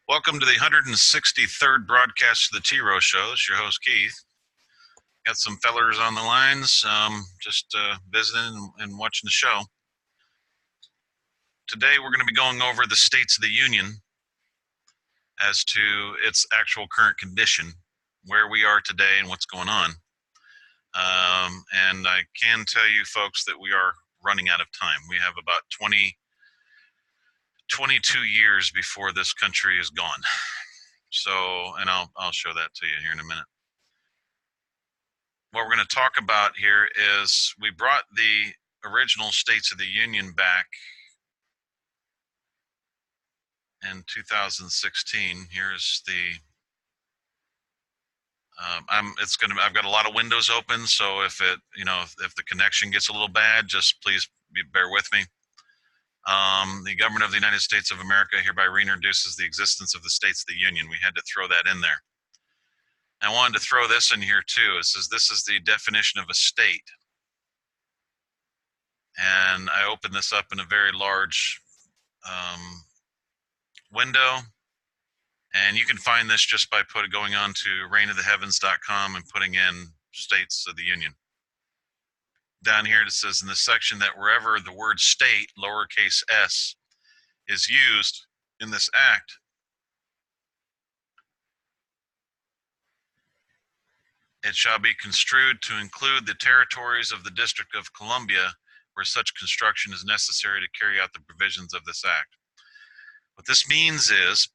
Welcome to the 163rd broadcast of the T-Row Show. It's your host, Keith. Got some fellers on the lines, just visiting and watching the show. Today we're going to be going over the states of the Union as to its actual current condition, where we are today and what's going on. And I can tell you folks that we are running out of time. We have about 22 years before this country is gone. So, and I'll show that to you here in a minute. What we're going to talk about here is we brought the original states of the Union back in 2016. Here's the I've got a lot of windows open, so if the connection gets a little bad, just please bear with me. The government of the United States of America hereby reintroduces the existence of the states of the Union. We had to throw that in there. I wanted to throw this in here too. It says this is the definition of a state. And I opened this up in a very large window. And you can find this just by going on to reignoftheheavens.com and putting in states of the Union. Down here it says in this section that wherever the word state, lowercase s, is used in this act, it shall be construed to include the territories of the District of Columbia where such construction is necessary to carry out the provisions of this act. What this means is,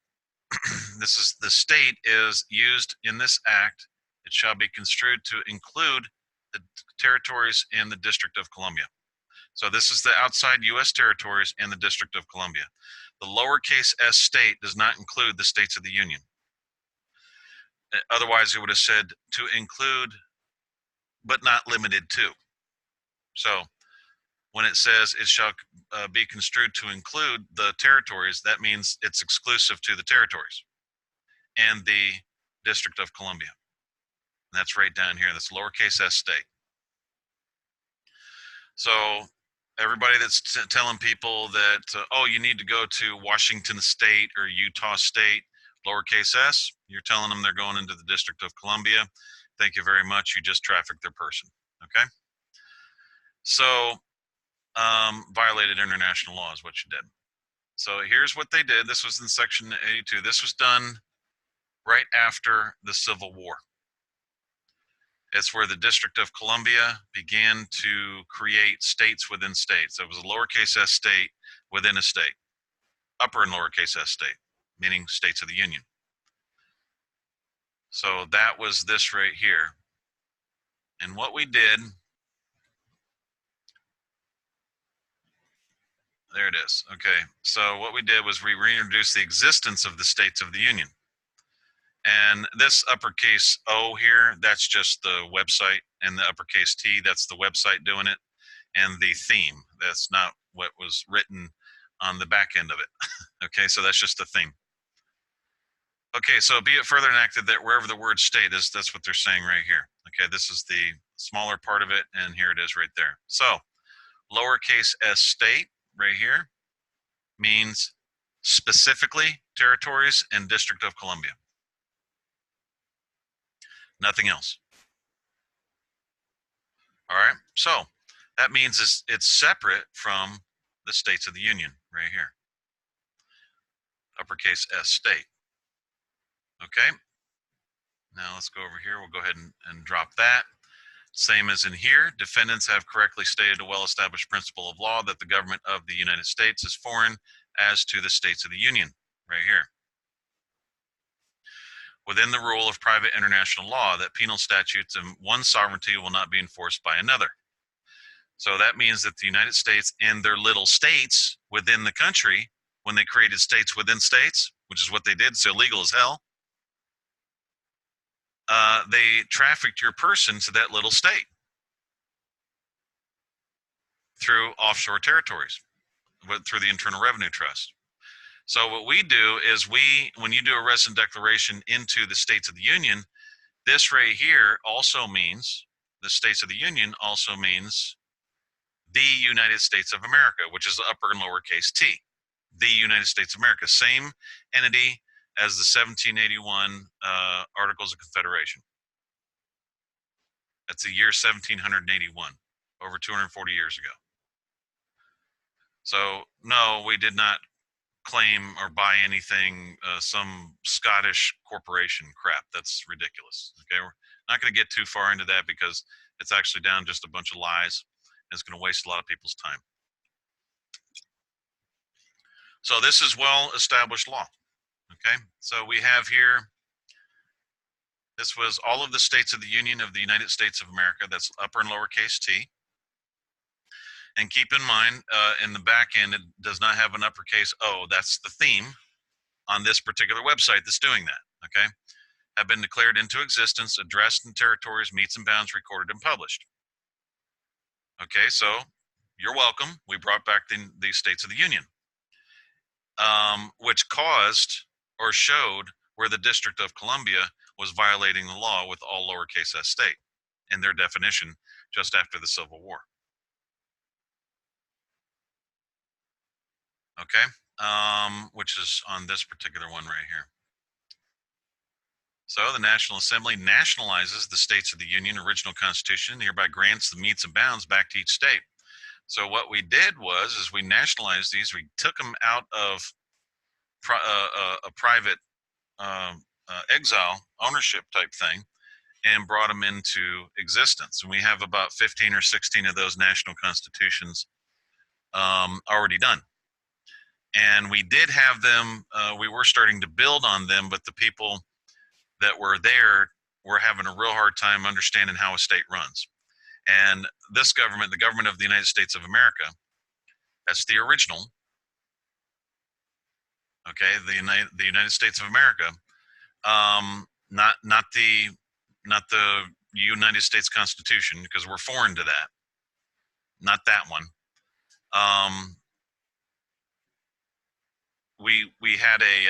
the state is used in this act, it shall be construed to include the territories in the District of Columbia. So this is the outside U.S. territories and the District of Columbia. The lowercase s state does not include the states of the Union. Otherwise, it would have said to include, but not limited to. So when it says it shall be construed to include the territories, that means it's exclusive to the territories and the District of Columbia. And that's right down here. That's lowercase s state. So everybody that's telling people that, oh, you need to go to Washington State or Utah State, lowercase s, you're telling them they're going into the District of Columbia. Thank you very much. You just trafficked their person. Okay? So violated international law is what you did. So here's what they did. This was in Section 82. This was done right after the Civil War. It's where the District of Columbia began to create states within states. It was a lowercase s state within a state, upper and lowercase s state, meaning states of the Union. So that was this right here. And what we did, there it is. Okay, so what we did was we reintroduced the existence of the states of the Union. And this uppercase O here, that's just the website, and the uppercase T, that's the website doing it, and the theme, that's not what was written on the back end of it. Okay, so that's just the theme. Okay, so be it further enacted that wherever the word state is, that's what they're saying right here. Okay, this is the smaller part of it, and here it is right there. So lowercase s state right here means specifically territories and District of Columbia. Nothing else. All right, so that means it's separate from the states of the Union right here. Uppercase S state. Okay, now let's go over here. We'll go ahead and drop that. Same as in here, defendants have correctly stated a well-established principle of law that the government of the United States is foreign as to the states of the Union right here. Within the rule of private international law, that penal statutes of one sovereignty will not be enforced by another. So that means that the United States and their little states within the country, when they created states within states, which is what they did, it's illegal as hell, they trafficked your person to that little state through offshore territories, through the Internal Revenue Trust. So what we do is when you do a Rezoned Declaration into the states of the Union, this right here also means, the states of the Union also means the United States of America, which is the upper and lowercase t. The United States of America, same entity, as the 1781 Articles of Confederation. That's the year 1781, over 240 years ago. So no, we did not claim or buy anything, some Scottish corporation crap. That's ridiculous. Okay, we're not going to get too far into that because it's actually down just a bunch of lies, and it's going to waste a lot of people's time. So this is well-established law. Okay, so we have here, this was all of the states of the Union of the United States of America. That's upper and lowercase t. And keep in mind, in the back end, it does not have an uppercase O. That's the theme on this particular website that's doing that. Okay, have been declared into existence, addressed in territories, meets and bounds, recorded and published. Okay, so you're welcome. We brought back the states of the Union, which caused or showed where the District of Columbia was violating the law with all lowercase s state in their definition just after the Civil War. Okay, which is on this particular one right here. So the National Assembly nationalizes the states of the Union original Constitution, and hereby grants the metes and bounds back to each state. So what we did is we nationalized these. We took them out of a private exile ownership type thing and brought them into existence. And we have about 15 or 16 of those national constitutions already done. And we did have them, we were starting to build on them, but the people that were there were having a real hard time understanding how a state runs. And this government, the government of the United States of America, that's the original, okay, the United States of America, not the United States Constitution, because we're foreign to that, not that one. We had a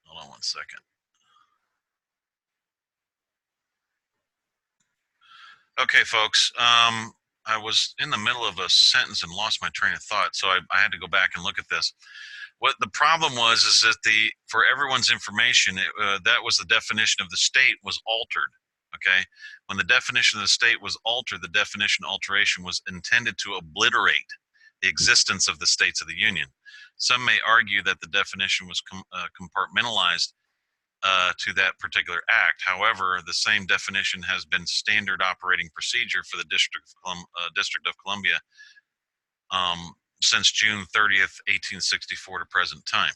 hold on one second. Okay, folks. I was in the middle of a sentence and lost my train of thought, so I had to go back and look at this. What the problem is that for everyone's information, that was the definition of the state was altered. Okay, when the definition of the state was altered, the definition alteration was intended to obliterate the existence of the states of the Union. Some may argue that the definition was compartmentalized to that particular act. However, the same definition has been standard operating procedure for the District of Columbia since June 30th, 1864 to present time.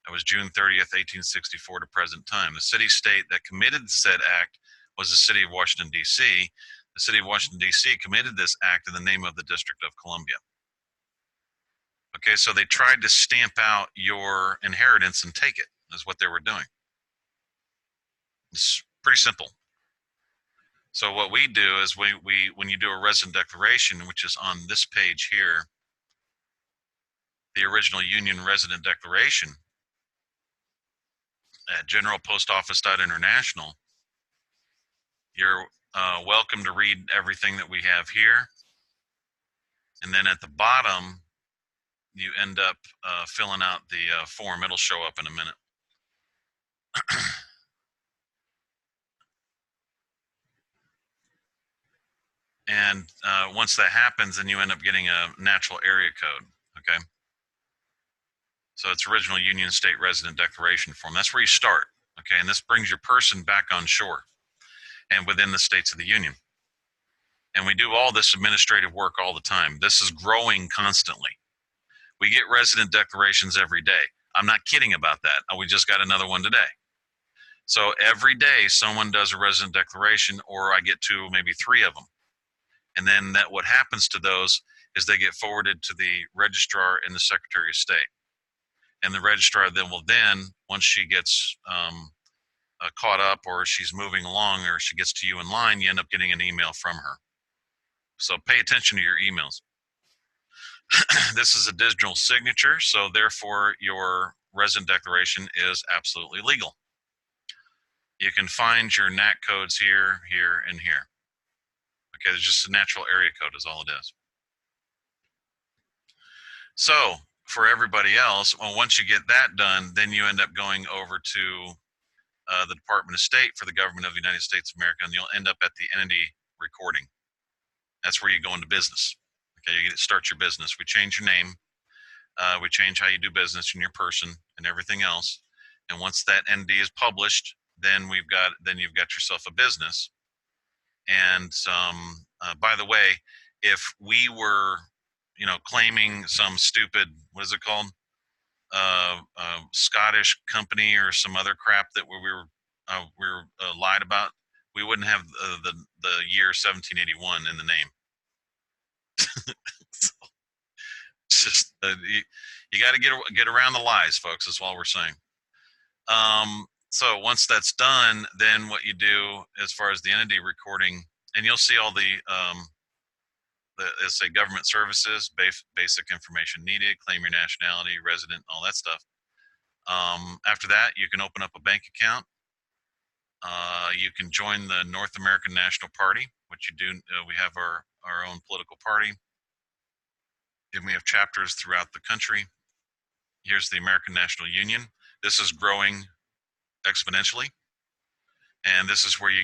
That was June 30th, 1864 to present time. The city-state that committed said act was the city of Washington, D.C. The city of Washington, D.C. committed this act in the name of the District of Columbia. Okay, so they tried to stamp out your inheritance and take it, is what they were doing. It's pretty simple. So what we do is when you do a Rezoned Declaration, which is on this page here, the original Union Resident Declaration at generalpostoffice.international, you're welcome to read everything that we have here. And then at the bottom, you end up filling out the form. It'll show up in a minute. And once that happens, then you end up getting a natural area code, okay? So it's original Union State Resident Declaration form. That's where you start, okay? And this brings your person back on shore and within the states of the Union. And we do all this administrative work all the time. This is growing constantly. We get resident declarations every day. I'm not kidding about that. We just got another one today. So every day someone does a resident declaration, or I get 2, maybe 3 of them. And then what happens to those is they get forwarded to the registrar and the Secretary of State. And the registrar will once she gets caught up, or she's moving along, or she gets to you in line, you end up getting an email from her. So pay attention to your emails. This is a digital signature, so therefore your resident declaration is absolutely legal. You can find your NAC codes here, here, and here. Okay, there's just a natural area code is all it is. So for everybody else, well, once you get that done, then you end up going over to the Department of State for the government of the United States of America, and you'll end up at the entity recording. That's where you go into business. Okay, you start your business. We change your name, we change how you do business and your person and everything else. And once that ND is published, then you've got yourself a business. And by the way, if we were, claiming some stupid, what is it called, Scottish company or some other crap that we were lied about, we wouldn't have the year 1781 in the name. It's just you got to get around the lies, folks. Is all we're saying. So once that's done, then what you do as far as the entity recording, and you'll see all let's say government services, basic information needed, claim your nationality, resident, all that stuff. After that, you can open up a bank account. You can join the North American National Party, which you do. We have our own political party, and we have chapters throughout the country. Here's the American National Union. This is growing exponentially, and this is where you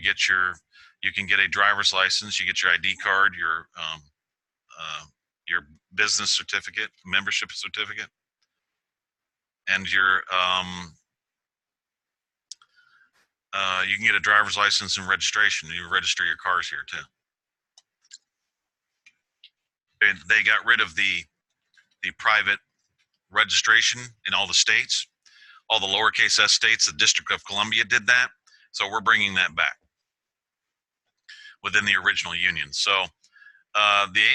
can get a driver's license, you get your ID card, your business certificate, membership certificate, and you can get a driver's license and registration. You register your cars here too. They got rid of the private registration in all the states. All the lowercase s states, the District of Columbia did that. So we're bringing that back within the original union. So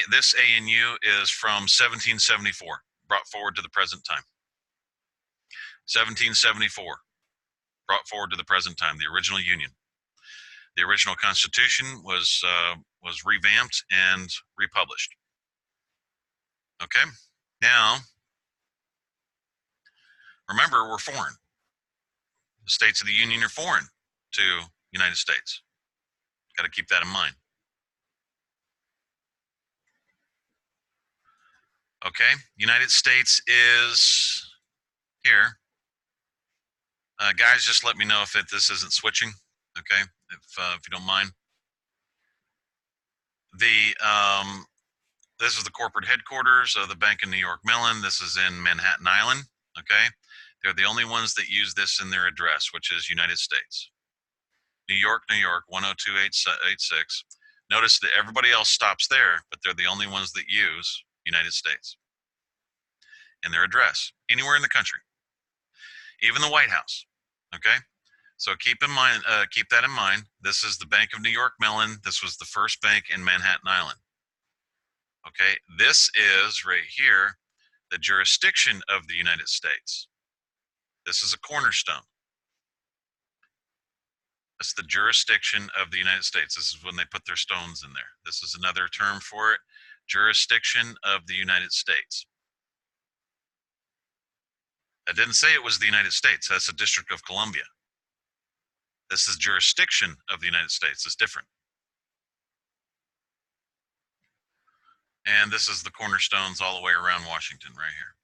this ANU is from 1774, brought forward to the present time. 1774, brought forward to the present time, the original union. The original Constitution was revamped and republished. Okay, now remember, we're foreign. The states of the Union are foreign to the United States. Got to keep that in mind. Okay, United States is here. Guys, just let me know if this isn't switching. Okay, if you don't mind. This is the corporate headquarters of the Bank of New York Mellon. This is in Manhattan Island. Okay, they're the only ones that use this in their address, which is United States. New York, 10286. Notice that everybody else stops there, but they're the only ones that use United States in their address, anywhere in the country, even the White House. Okay, so keep that in mind. This is the Bank of New York Mellon. This was the first bank in Manhattan Island. Okay, this is right here, the jurisdiction of the United States. This is a cornerstone. That's the jurisdiction of the United States. This is when they put their stones in there. This is another term for it, jurisdiction of the United States. I didn't say it was the United States. That's the District of Columbia. This is jurisdiction of the United States. It's different. And this is the cornerstones all the way around Washington right here.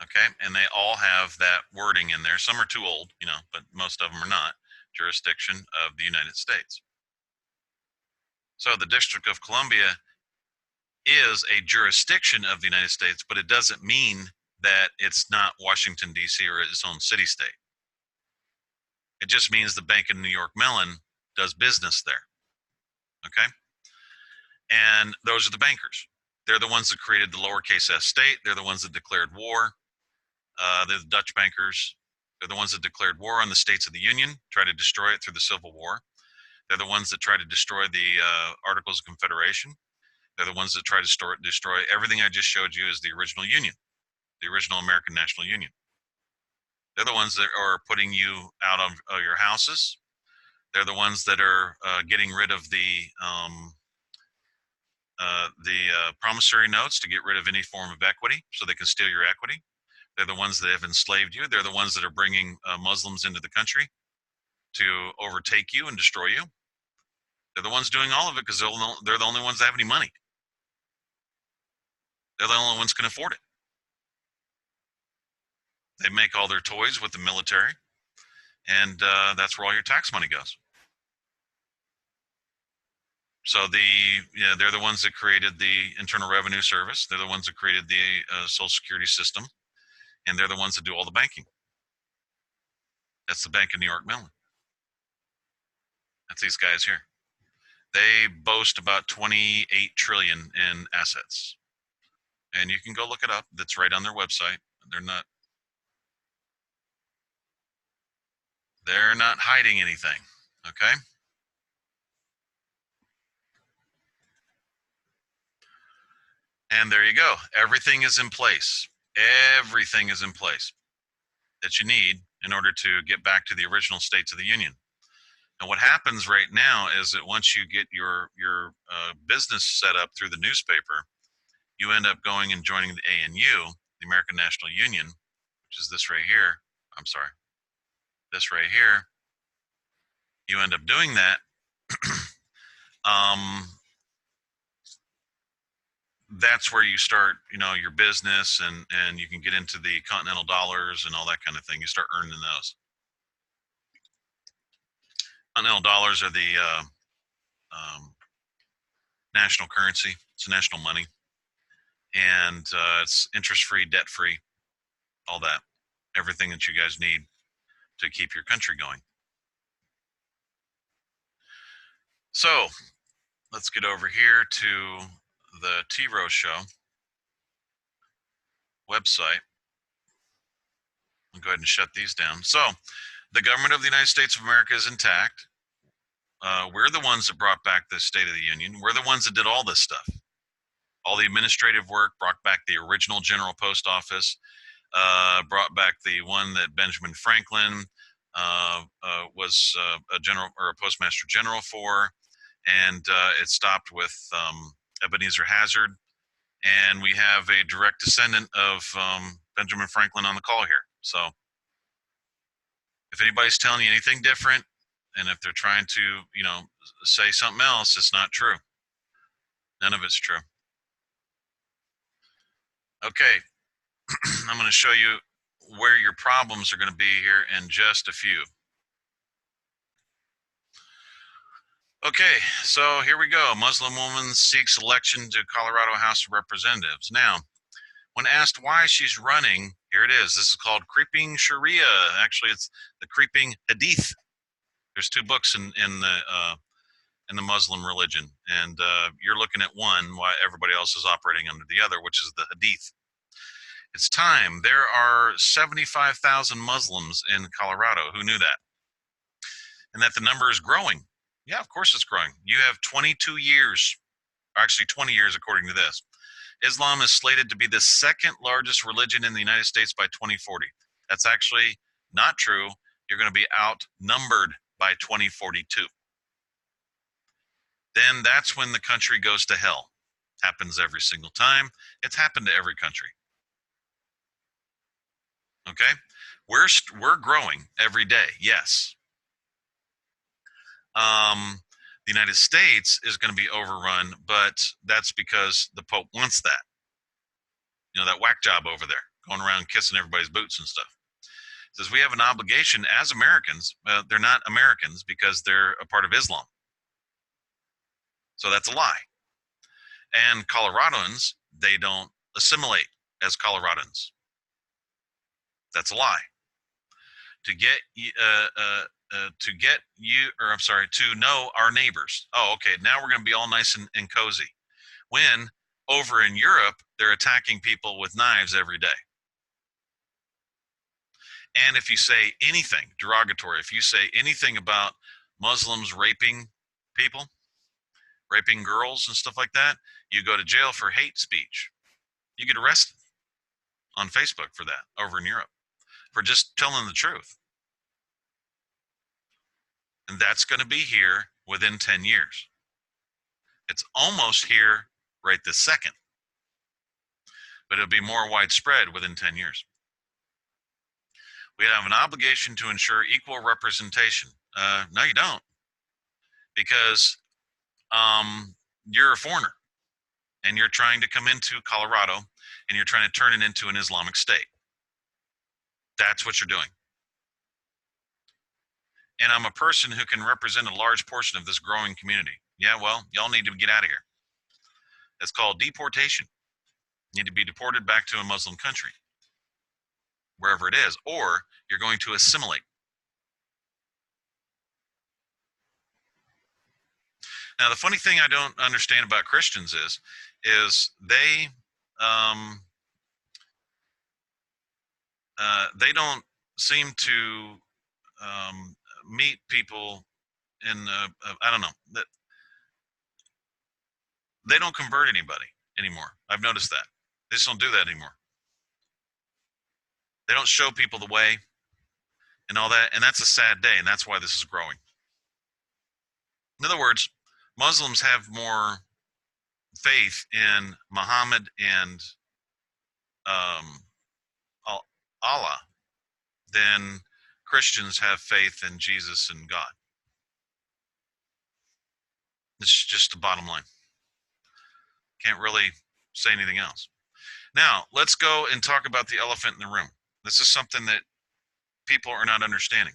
Okay, and they all have that wording in there. Some are too old, but most of them are not. Jurisdiction of the United States. So the District of Columbia is a jurisdiction of the United States, but it doesn't mean that it's not Washington, D.C. or its own city-state. It just means the Bank of New York Mellon does business there. Okay? And those are the bankers. They're the ones that created the lowercase s state. They're the ones that declared war. They're the Dutch bankers. They're the ones that declared war on the states of the Union, tried to destroy it through the Civil War. They're the ones that tried to destroy the Articles of Confederation. They're the ones that try to destroy everything I just showed you is the original Union, the original American National Union. They're the ones that are putting you out of your houses. They're the ones that are getting rid of the promissory notes to get rid of any form of equity so they can steal your equity. They're the ones that have enslaved you. They're the ones that are bringing Muslims into the country to overtake you and destroy you. They're the ones doing all of it because they're the only ones that have any money. They're the only ones who can afford it. They make all their toys with the military, and that's where all your tax money goes. So they're the ones that created the Internal Revenue Service. They're the ones that created the Social Security system, and they're the ones that do all the banking. That's the Bank of New York Mellon. That's these guys here. They boast about 28 trillion in assets, and you can go look it up. That's right on their website. They're not they're not hiding anything. Okay. And there you go. Everything is in place. Everything is in place that you need in order to get back to the original states of the Union. And what happens right now is that once you get your business set up through the newspaper, you end up going and joining the ANU, the American National Union, which is this right here. I'm sorry, this right here. You end up doing that. um, that's where you start, your business, and you can get into the continental dollars and all that kind of thing. You start earning those. Continental dollars are the national currency. It's national money, and it's interest-free, debt-free, all that, everything that you guys need to keep your country going. So let's get over here to the T-Row Show website. I'll go ahead and shut these down. So the government of the United States of America is intact. We're the ones that brought back the State of the Union. We're the ones that did all this stuff. All the administrative work, brought back the original General Post Office, brought back the one that Benjamin Franklin was a general or a postmaster general for, and it stopped with Ebenezer Hazard. And we have a direct descendant of Benjamin Franklin on the call here. So if anybody's telling you anything different, and if they're trying to, say something else, it's not true. None of it's true. Okay, I'm going to show you where your problems are going to be here in just a few. Okay, so here we go. Muslim woman seeks election to Colorado House of Representatives. Now, when asked why she's running, here it is. This is called Creeping Sharia. Actually, it's the Creeping Hadith. There's two books in the Muslim religion, and you're looking at one while everybody else is operating under the other, which is the Hadith. It's time. There are 75,000 Muslims in Colorado. Who knew that? And that the number is growing. Yeah, of course it's growing. You have 22 years, or actually 20 years according to this. Islam is slated to be the second largest religion in the United States by 2040. That's actually not true. You're going to be outnumbered by 2042. Then that's when the country goes to hell. Happens every single time. It's happened to every country. Okay? We're growing every day, yes. The United States is going to be overrun, but that's because the Pope wants that. That whack job over there, going around kissing everybody's boots and stuff. It says we have an obligation as Americans. They're not Americans because they're a part of Islam. So that's a lie. And Coloradans, they don't assimilate as Coloradans. That's a lie. To know our neighbors. Oh, okay. Now we're going to be all nice and cozy. When over in Europe, they're attacking people with knives every day. And if you say anything derogatory, if you say anything about Muslims raping people, raping girls and stuff like that, you go to jail for hate speech. You get arrested on Facebook for that over in Europe, for just telling the truth. And that's going to be here within 10 years. It's almost here right this second, but it'll be more widespread within 10 years. We have an obligation to ensure equal representation. No, you don't, because you're a foreigner. and you're trying to come into Colorado and you're trying to turn it into an Islamic state. That's what you're doing. And I'm a person who can represent a large portion of this growing community. Yeah, well, y'all need to get out of here. It's called deportation. You need to be deported back to a Muslim country, wherever it is, or you're going to assimilate. Now, the funny thing I don't understand about Christians is they don't seem to meet people in I don't know, that they don't convert anybody anymore. I've noticed that they just don't do that anymore. They don't show people the way and all that, and that's a sad day, and that's why this is growing. In other words, Muslims have more faith in Muhammad and um, Allah than Christians have faith in Jesus and God. It's just the bottom line. Can't really say anything else. Now, let's go and talk about the elephant in the room. This is something that people are not understanding.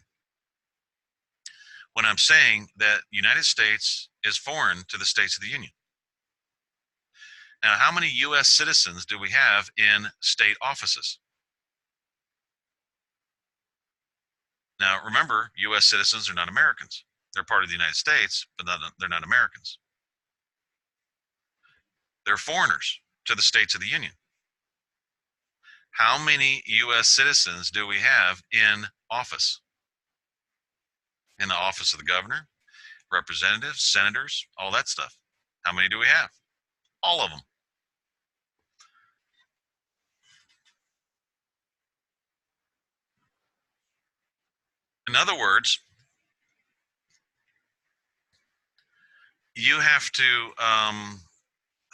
When I'm saying that the United States is foreign to the states of the Union. Now, how many U.S. citizens do we have in state offices? Now, remember, U.S. citizens are not Americans. They're part of the United States, but they're not Americans. They're foreigners to the states of the Union. How many U.S. citizens do we have in office? In the office of the governor, representatives, senators, all that stuff. How many do we have? All of them. In other words, you have to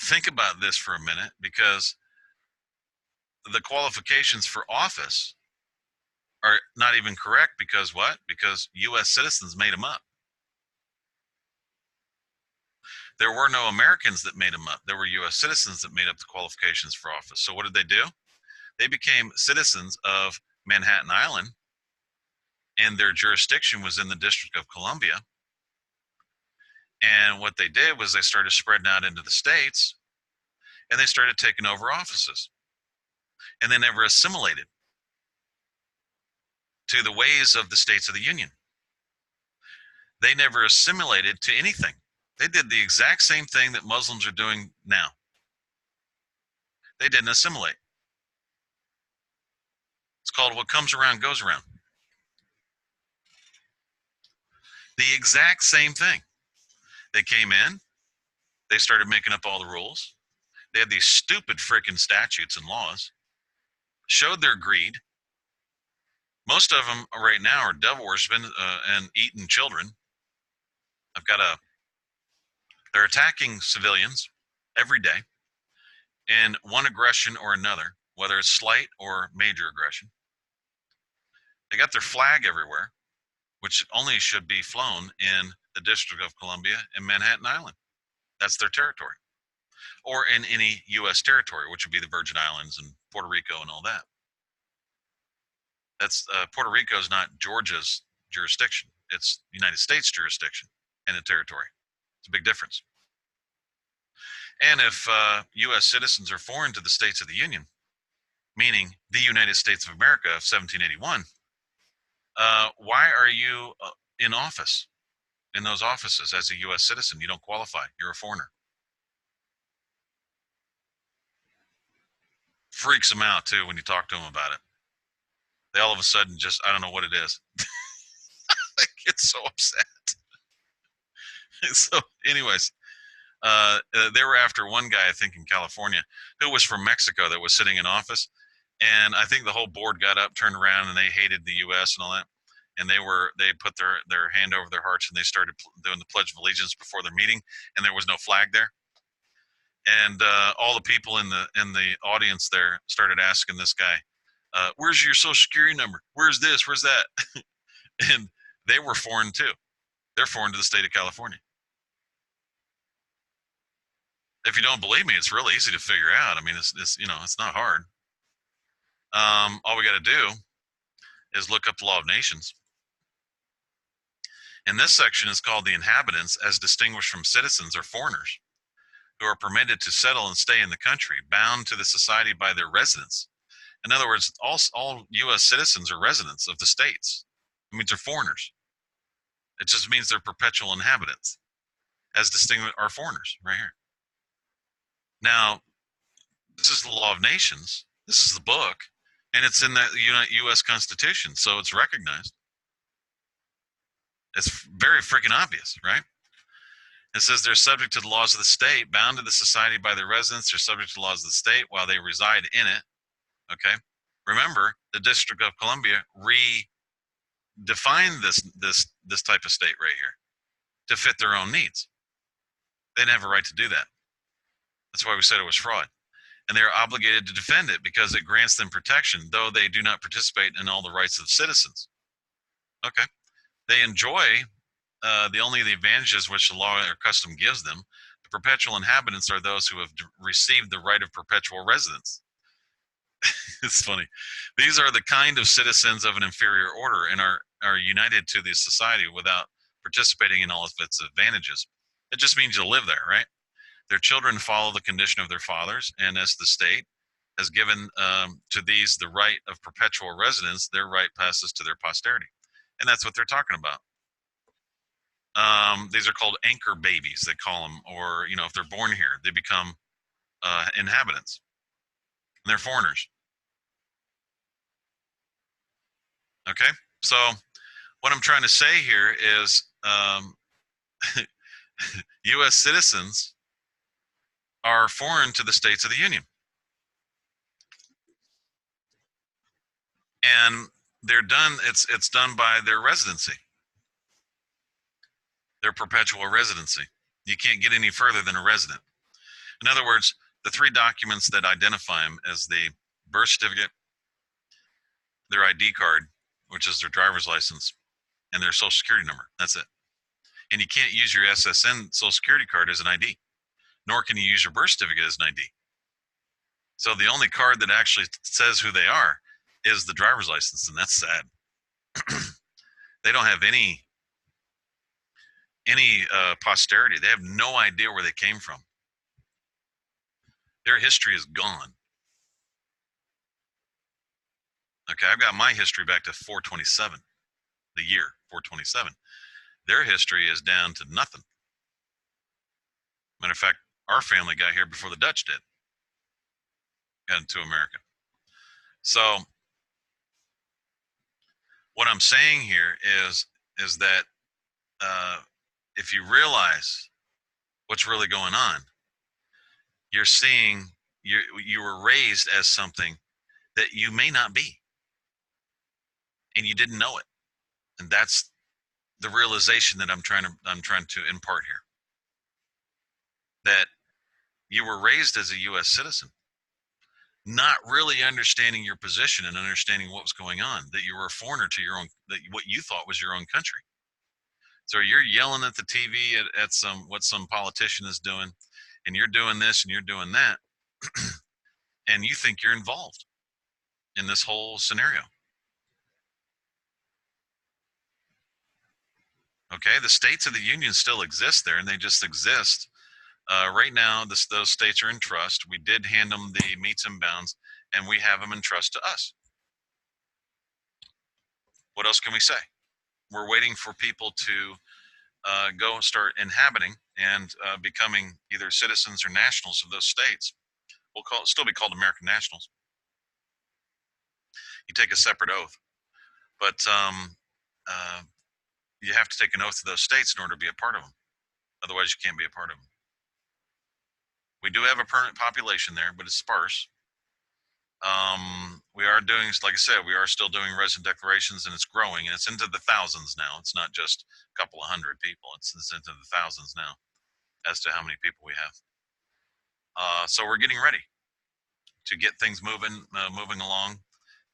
think about this for a minute, because the qualifications for office are not even correct. Because what? Because U.S. citizens made them up. There were no Americans that made them up. There were U.S. citizens that made up the qualifications for office. So what did they do? They became citizens of Manhattan Island, and their jurisdiction was in the District of Columbia. And what they did was they started spreading out into the states, and they started taking over offices. And they never assimilated to the ways of the states of the Union. They never assimilated to anything. They did the exact same thing that Muslims are doing now. They didn't assimilate. It's called what comes around goes around. The exact same thing. They came in, they started making up all the rules. They had these stupid freaking statutes and laws, showed their greed. Most of them right now are devil worshiping and eating children. They're attacking civilians every day in one aggression or another, whether it's slight or major aggression. They got their flag everywhere, which only should be flown in the District of Columbia and Manhattan Island. That's their territory. Or in any U.S. territory, which would be the Virgin Islands and Puerto Rico and all that. That's Puerto Rico is not Georgia's jurisdiction. It's United States jurisdiction and a territory. It's a big difference. And if U.S. citizens are foreign to the states of the Union, meaning the United States of America of 1781, why are you in office, in those offices as a U.S. citizen? You don't qualify. You're a foreigner. Freaks them out, too, when you talk to them about it. They all of a sudden just, I don't know what it is. They get so upset. So, anyways, they were after one guy, I think, in California, who was from Mexico that was sitting in office. And I think the whole board got up, turned around, and they hated the U.S. and all that. And they put their hand over their hearts, and they started doing the Pledge of Allegiance before their meeting, and there was no flag there. And all the people in the audience there started asking this guy, "Where's your social security number? Where's this? Where's that?" And they were foreign too. They're foreign to the state of California. If you don't believe me, it's really easy to figure out. I mean, it's it's not hard. All we got to do is look up the law of nations. And this section is called the inhabitants as distinguished from citizens or foreigners who are permitted to settle and stay in the country, bound to the society by their residence. In other words, all U.S. citizens are residents of the states. It means they're foreigners. It just means they're perpetual inhabitants, as distinguished are foreigners right here. Now, this is the law of nations. This is the book, and it's in the U.S. Constitution, so it's recognized. It's very freaking obvious, right? It says they're subject to the laws of the state, bound to the society by their residence. They're subject to the laws of the state while they reside in it. Okay. Remember, the District of Columbia redefined this type of state right here to fit their own needs. They didn't have a right to do that. That's why we said it was fraud. And they are obligated to defend it because it grants them protection, though they do not participate in all the rights of citizens. Okay. They enjoy only the advantages which the law or custom gives them. The perpetual inhabitants are those who have received the right of perpetual residence. It's funny. These are the kind of citizens of an inferior order and are united to the society without participating in all of its advantages. It just means you'll live there, right? Their children follow the condition of their fathers, and as the state has given to these the right of perpetual residence, their right passes to their posterity. And that's what they're talking about. These are called anchor babies, they call them, or if they're born here, they become inhabitants. And they're foreigners. Okay, so what I'm trying to say here is U.S. citizens are foreign to the states of the Union. And they're done, it's done by their residency, their perpetual residency. You can't get any further than a resident. In other words, the three documents that identify them as the birth certificate, their ID card, which is their driver's license, and their social security number. That's it. And you can't use your SSN social security card as an ID, nor can you use your birth certificate as an ID. So the only card that actually says who they are is the driver's license, and that's sad. They don't have any posterity. They have no idea where they came from. Their history is gone. Okay, I've got my history back to 427, the year 427. Their history is down to nothing. Matter of fact, our family got here before the Dutch did. Got into America. So what I'm saying here is that if you realize what's really going on, you're seeing you were raised as something that you may not be, and you didn't know it. And that's the realization that I'm trying to impart here. That you were raised as a U.S. citizen, not really understanding your position and understanding what was going on, that you were a foreigner to your own, that what you thought was your own country. So you're yelling at the TV at what some politician is doing, and you're doing this and you're doing that, and you think you're involved in this whole scenario. Okay, the states of the Union still exist there, and they just exist. Right now, those states are in trust. We did hand them the metes and bounds, and we have them in trust to us. What else can we say? We're waiting for people to go and start inhabiting and becoming either citizens or nationals of those states. We'll still be called American nationals. You take a separate oath, but you have to take an oath to those states in order to be a part of them. Otherwise, you can't be a part of them. We do have a permanent population there, but it's sparse. We are doing, like I said, we are still doing Rezoned Declarations, and it's growing, and it's into the thousands now. It's not just a couple of hundred people. It's into the thousands now as to how many people we have. So we're getting ready to get things moving along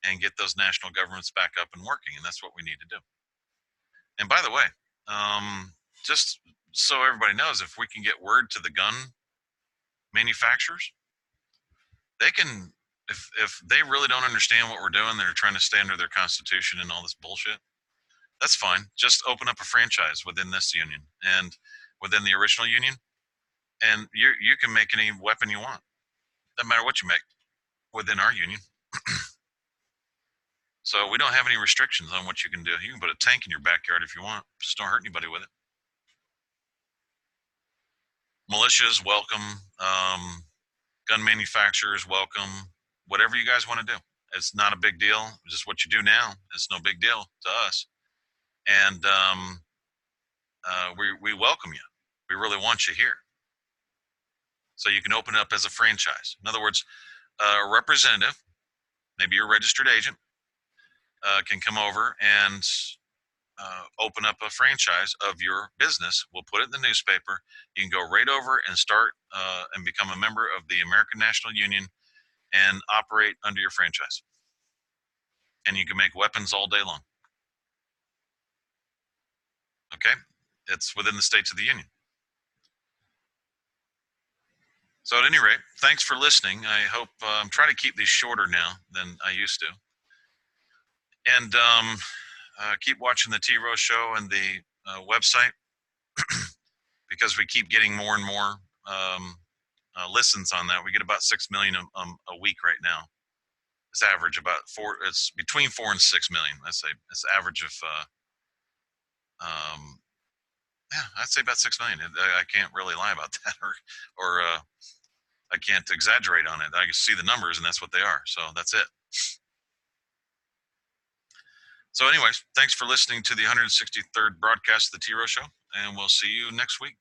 and get those national governments back up and working, and that's what we need to do. And by the way, just so everybody knows, if we can get word to the gun manufacturers, they can, if they really don't understand what we're doing, they're trying to stay under their constitution and all this bullshit. That's fine. Just open up a franchise within this union and within the original union, and you can make any weapon you want. Doesn't matter what you make within our union. So we don't have any restrictions on what you can do. You can put a tank in your backyard if you want. Just don't hurt anybody with it. Militias welcome. Gun manufacturers welcome. Whatever you guys want to do. It's not a big deal. It's just what you do now. It's no big deal to us. And we welcome you. We really want you here. So you can open it up as a franchise. In other words, a representative, maybe your registered agent, can come over and open up a franchise of your business. We'll put it in the newspaper. You can go right over and start and become a member of the American National Union and operate under your franchise. And you can make weapons all day long. Okay? It's within the states of the Union. So at any rate, thanks for listening. I hope I'm trying to keep these shorter now than I used to. And keep watching the T-Rose show and the website because we keep getting more and more listens on that. We get about 6 million a week right now. It's average about it's between 4 and 6 million. I'd say it's average of yeah, I'd say about 6 million. I can't really lie about that, or I can't exaggerate on it. I can see the numbers, and that's what they are. So that's it. So anyways, thanks for listening to the 163rd broadcast of the T-Rose Show, and we'll see you next week.